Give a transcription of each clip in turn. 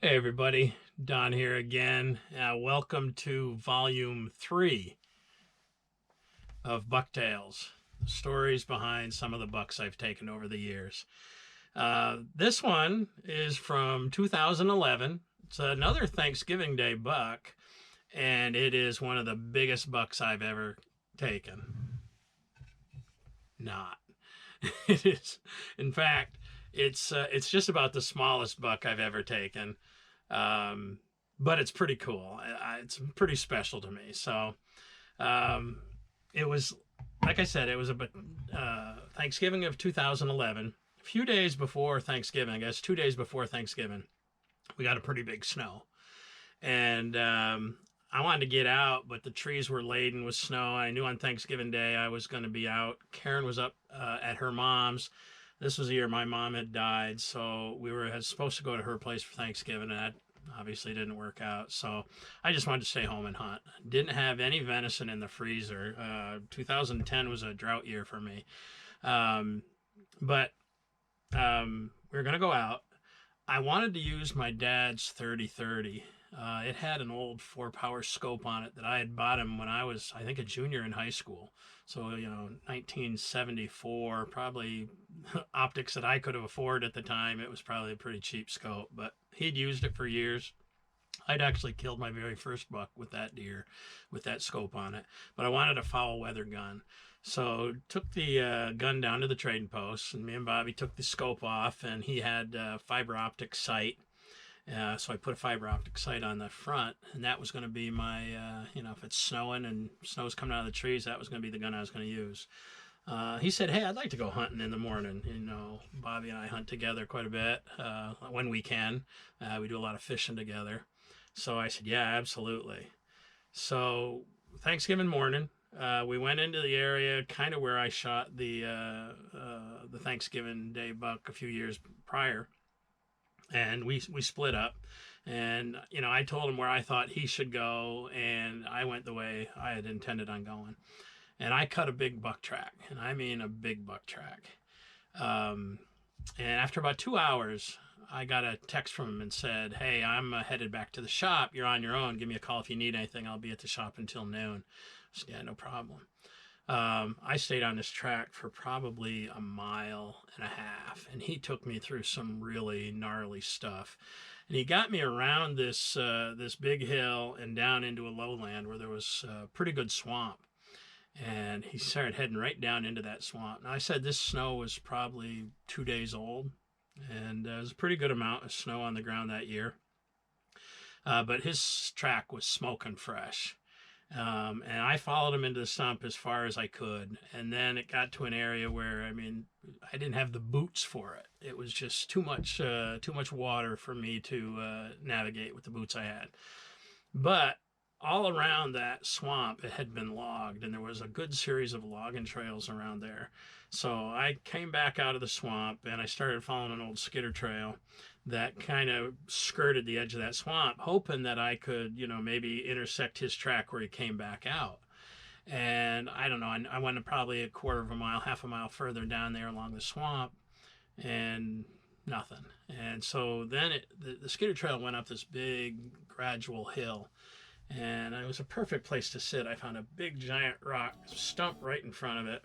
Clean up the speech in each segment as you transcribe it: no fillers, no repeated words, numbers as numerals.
Hey everybody, Don here again. Welcome to Volume 3 of Bucktails, the stories behind some of the bucks I've taken over the years. This one is from 2011. It's another Thanksgiving Day buck, and it is one of the biggest bucks I've ever taken. Not. It is, in fact, it's just about the smallest buck I've ever taken. Um, but it's pretty cool. It's pretty special to me. So um, it was, like I said, it was about Thanksgiving of 2011. A few days before Thanksgiving, I guess 2 days before Thanksgiving, we got a pretty big snow. And I wanted to get out, but the trees were laden with snow. I knew on Thanksgiving Day I was going to be out. Karen was up at her mom's. This was the year my mom had died, so we were supposed to go to her place for Thanksgiving, and that obviously didn't work out. So I just wanted to stay home and hunt. Didn't have any venison in the freezer. 2010 was a drought year for me, um, but we were gonna go out. I wanted to use my dad's 30-30. It had an old 4-power scope on it that I had bought him when I was, I think, a junior in high school. So, 1974, probably optics that I could have afforded at the time. It was probably a pretty cheap scope, but he'd used it for years. I'd actually killed my very first buck with that deer, with that scope on it. But I wanted a foul weather gun. So took the gun down to the trading post, and me and Bobby took the scope off, and he had a fiber optic sight. So I put a fiber optic sight on the front, and that was going to be my, if it's snowing and snow's coming out of the trees, that was going to be the gun I was going to use. He said, "Hey, I'd like to go hunting in the morning." Bobby and I hunt together quite a bit when we can. We do a lot of fishing together. So I said, "Yeah, absolutely." So Thanksgiving morning, we went into the area kind of where I shot the Thanksgiving Day buck a few years prior, and we split up. And I told him where I thought he should go, and I went the way I had intended on going. And I cut a big buck track, and I mean a big buck track. Um, and after about 2 hours, I got a text from him and said, "Hey, I'm headed back to the shop. You're on your own. Give me a call if you need anything. I'll be at the shop until noon." I said, "Yeah, no problem." I stayed on this track for probably a mile and a half, and he took me through some really gnarly stuff. And he got me around this big hill and down into a lowland where there was pretty good swamp. And he started heading right down into that swamp. Now I said this snow was probably 2 days old, and there was a pretty good amount of snow on the ground that year. But his track was smoking fresh. And I followed him into the stump as far as I could. And then it got to an area where, I didn't have the boots for it. It was just too much water for me to navigate with the boots I had. But all around that swamp, it had been logged, and there was a good series of logging trails around there. So I came back out of the swamp, and I started following an old skidder trail that kind of skirted the edge of that swamp, hoping that I could, maybe intersect his track where he came back out. And I don't know, I went probably a quarter of a mile, half a mile further down there along the swamp, and nothing. And so then the skidder trail went up this big gradual hill, and it was a perfect place to sit. I found a big giant rock stump right in front of it,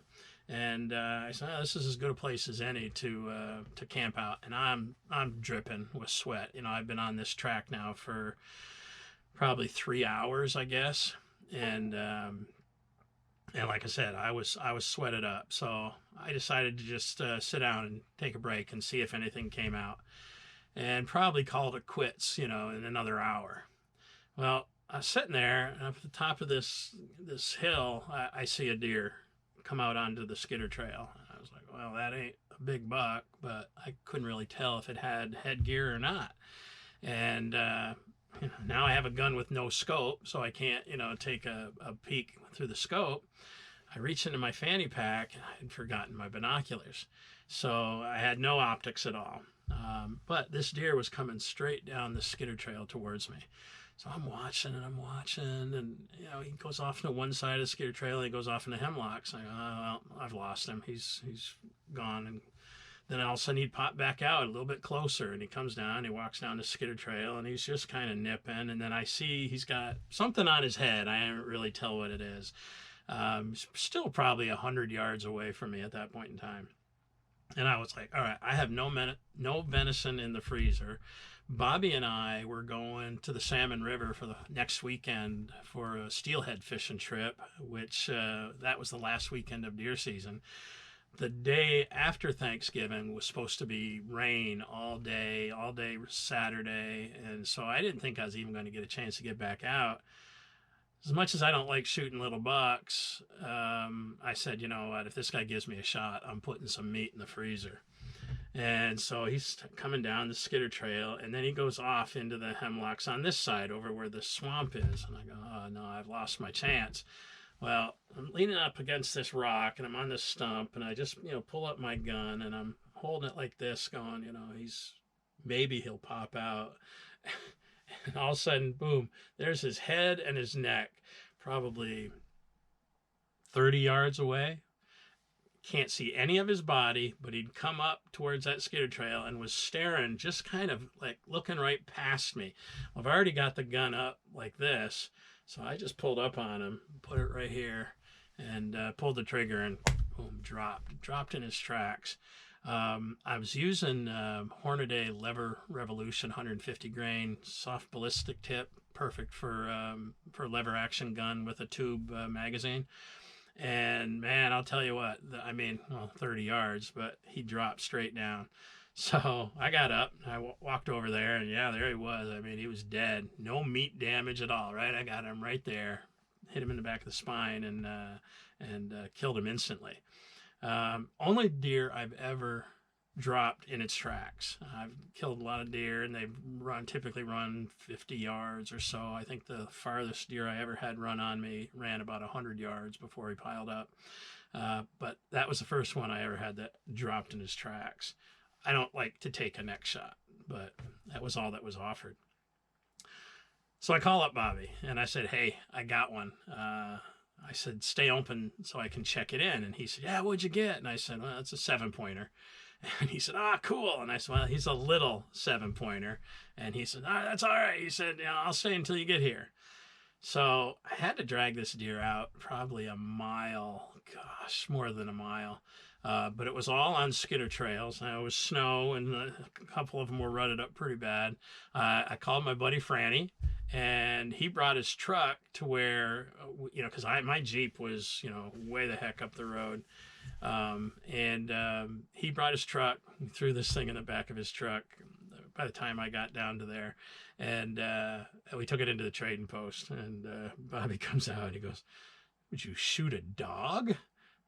and I said, "Oh, this is as good a place as any to camp out." And I'm dripping with sweat. I've been on this track now for probably 3 hours, I guess, and like I said, I was sweated up. So I decided to just sit down and take a break and see if anything came out, and probably called it quits, in another hour. Well, I was sitting there, and up at the top of this hill, I see a deer come out onto the skidder trail. I was like, "Well, that ain't a big buck," but I couldn't really tell if it had headgear or not. And now I have a gun with no scope, so I can't, take a peek through the scope. I reached into my fanny pack, and I had forgotten my binoculars, so I had no optics at all. But this deer was coming straight down the skidder trail towards me. So I'm watching, and he goes off to one side of the skidder trail, he goes off into hemlocks. I go, "Oh, well, I've lost him. He's gone." And then all of a sudden he'd pop back out a little bit closer, and he comes down, he walks down the skidder trail, and he's just kind of nipping. And then I see he's got something on his head. I can't really tell what it is. Still probably 100 yards away from me at that point in time. And I was like, all right, I have no venison in the freezer. Bobby and I were going to the Salmon River for the next weekend for a steelhead fishing trip, which that was the last weekend of deer season. The day after Thanksgiving was supposed to be rain all day Saturday. And so I didn't think I was even going to get a chance to get back out. As much as I don't like shooting little bucks, I said, you know what, if this guy gives me a shot, I'm putting some meat in the freezer. And so he's coming down the skidder trail, and then he goes off into the hemlocks on this side over where the swamp is. And I go, oh no, I've lost my chance. Well, I'm leaning up against this rock, and I'm on this stump, and I just, pull up my gun, and I'm holding it like this, going, maybe he'll pop out. And all of a sudden, boom, there's his head and his neck, probably 30 yards away. Can't see any of his body, but he'd come up towards that skidder trail and was staring, just kind of like looking right past me. I've already got the gun up like this, so I just pulled up on him, put it right here, and pulled the trigger, and boom, dropped in his tracks. I was using Hornady Lever Revolution 150 grain soft ballistic tip, perfect for lever action gun with a tube magazine. And man, I'll tell you what, 30 yards, but he dropped straight down. So I got up, I walked over there, and yeah, there he was. He was dead. No meat damage at all, right? I got him right there, hit him in the back of the spine, and killed him instantly. Only deer I've ever dropped in its tracks. I've killed a lot of deer, and they've typically run 50 yards or so. I think the farthest deer I ever had run on me ran about 100 yards before he piled up. But that was the first one I ever had that dropped in his tracks. I don't like to take a neck shot, but that was all that was offered. So I call up Bobby, and I said, hey, I got one. I said, stay open so I can check it in. And he said, yeah, what'd you get? And I said, well, it's a 7-pointer. And he said, cool. And I said, well, he's a little 7-pointer. And he said, that's all right. He said, I'll stay until you get here. So I had to drag this deer out probably a mile, more than a mile. But it was all on skidder trails. It was snow, and a couple of them were rutted up pretty bad. I called my buddy Franny, and he brought his truck to where, because my Jeep was, way the heck up the road. He brought his truck, threw this thing in the back of his truck by the time I got down to there. And we took it into the trading post, and Bobby comes out, and he goes, would you shoot a dog?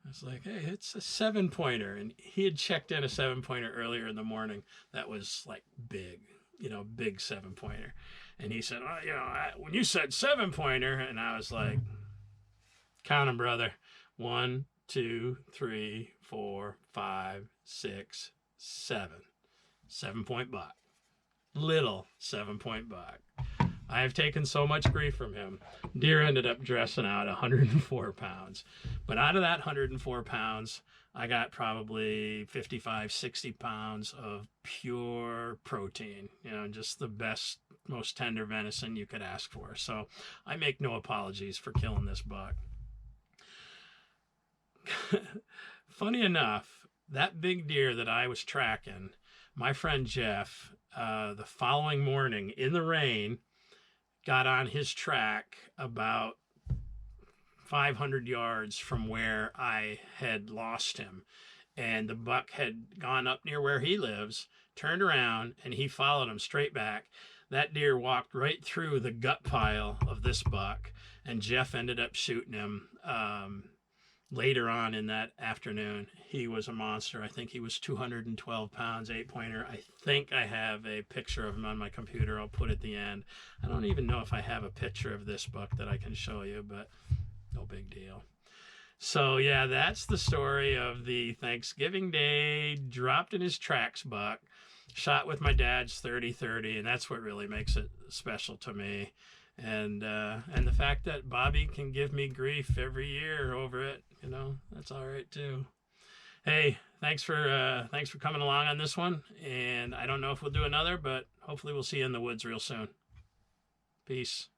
I was like, hey, it's a 7-pointer. And he had checked in a 7-pointer earlier in the morning that was like big 7-pointer. And he said, when you said 7-pointer, and I was like, count them, brother. 1, 2, 3, 4, 5, 6, 7. 7-point buck. Little 7-point buck. I have taken so much grief from him. Deer ended up dressing out 104 pounds. But out of that 104 pounds, I got probably 55, 60 pounds of pure protein. Just the best, most tender venison you could ask for. So I make no apologies for killing this buck. Funny enough, that big deer that I was tracking, my friend Jeff, the following morning in the rain, got on his track about 500 yards from where I had lost him. And the buck had gone up near where he lives, turned around, and he followed him straight back. That deer walked right through the gut pile of this buck, and Jeff ended up shooting him later on in that afternoon. He was a monster. I think he was 212 pounds, 8-pointer. I think I have a picture of him on my computer. I'll put at the end. I don't even know if I have a picture of this buck that I can show you, but no big deal. So yeah, that's the story of the Thanksgiving Day dropped in his tracks buck, shot with my dad's 30-30, and that's what really makes it special to me. And the fact that Bobby can give me grief every year over it, that's all right too. Hey, thanks for coming along on this one. And I don't know if we'll do another, but hopefully we'll see you in the woods real soon. Peace.